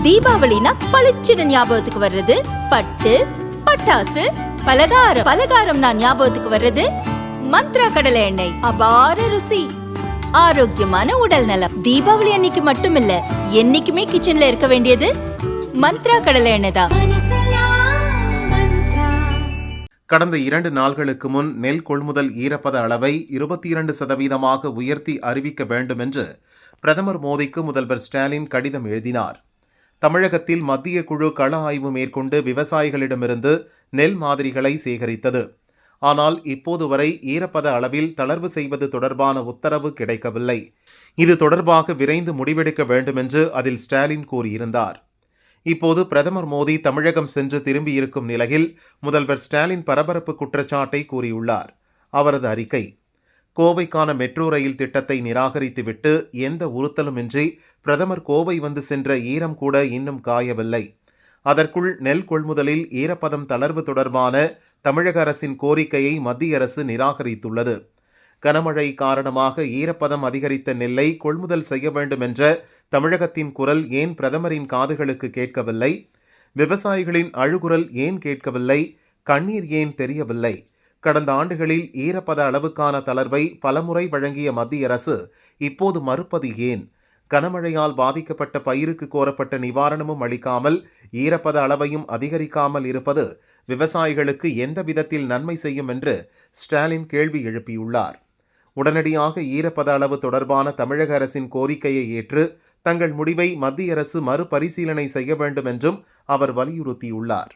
தீபாவளினா பளிச்சுன்னு ஞாபகத்துக்கு வர்றது பட்டு, பட்டாசு, பலகாரம். பலகாரம்னா ஞாபகத்துக்கு வர்றது மந்த்ரா கடலை எண்ணெய். அபார ருசி, ஆரோக்கியமான உடல் நலம். தீபாவளி அன்னைக்கு மட்டும் இல்ல, என்னைக்குமே கிச்சன்ல இருக்க வேண்டியது மந்த்ரா கடலை எண்ணெய் தான். கடந்த 2 நாள்களுக்கு முன் நெல் கொள்முதல் ஈரப்பத அளவை 22% உயர்த்தி அறிவிக்க வேண்டும் என்று பிரதமர் மோடிக்கு முதல்வர் ஸ்டாலின் கடிதம் எழுதினார். தமிழகத்தில் மத்திய குழு கள ஆய்வு மேற்கொண்டு விவசாயிகளிடமிருந்து நெல் மாதிரிகளை சேகரித்தது. ஆனால் இப்போது வரை ஈரப்பத அளவில் தளர்வு செய்வது தொடர்பான உத்தரவு கிடைக்கவில்லை. இது தொடர்பாக விரைந்து முடிவெடுக்க வேண்டும் என்று அதில் ஸ்டாலின் கூறியிருந்தார். இப்போது பிரதமர் மோடி தமிழகம் சென்று திரும்பியிருக்கும் நிலையில் முதல்வர் ஸ்டாலின் பரபரப்பு குற்றச்சாட்டை கூறியுள்ளார். அவரது அறிக்கை: கோவைக்கான மெட்ரோ ரயில் திட்டத்தை நிராகரித்துவிட்டு எந்த உறுத்தலுமின்றி பிரதமர் கோவை வந்து சென்ற ஈரம் கூட இன்னும் காயவில்லை. அதற்குள் நெல் கொள்முதலில் ஈரப்பதம் தளர்வு தொடர்பான தமிழக அரசின் கோரிக்கையை மத்திய அரசு நிராகரித்துள்ளது. கனமழை காரணமாக ஈரப்பதம் அதிகரித்த நெல்லை கொள்முதல் செய்ய வேண்டும் என்ற தமிழகத்தின் குரல் ஏன் பிரதமரின் காதுகளுக்கு கேட்கவில்லை? விவசாயிகளின் அழுகுரல் ஏன் கேட்கவில்லை? கண்ணீர் ஏன் தெரியவில்லை? கடந்த ஆண்டுகளில் ஈரப்பத அளவுக்கான தளர்வை பலமுறை வழங்கிய மத்திய அரசு இப்போது மறுப்பது ஏன்? கனமழையால் பாதிக்கப்பட்ட பயிருக்கு கோரப்பட்ட நிவாரணமும் அளிக்காமல் ஈரப்பத அளவையும் அதிகரிக்காமல் இருப்பது விவசாயிகளுக்கு எந்த விதத்தில் நன்மை செய்யும் என்று ஸ்டாலின் கேள்வி எழுப்பியுள்ளார். உடனடியாக ஈரப்பத அளவு தொடர்பான தமிழக அரசின் கோரிக்கையை ஏற்று தங்கள் முடிவை மத்திய அரசு மறுபரிசீலனை செய்ய வேண்டும் என்றும் அவர் வலியுறுத்தியுள்ளார்.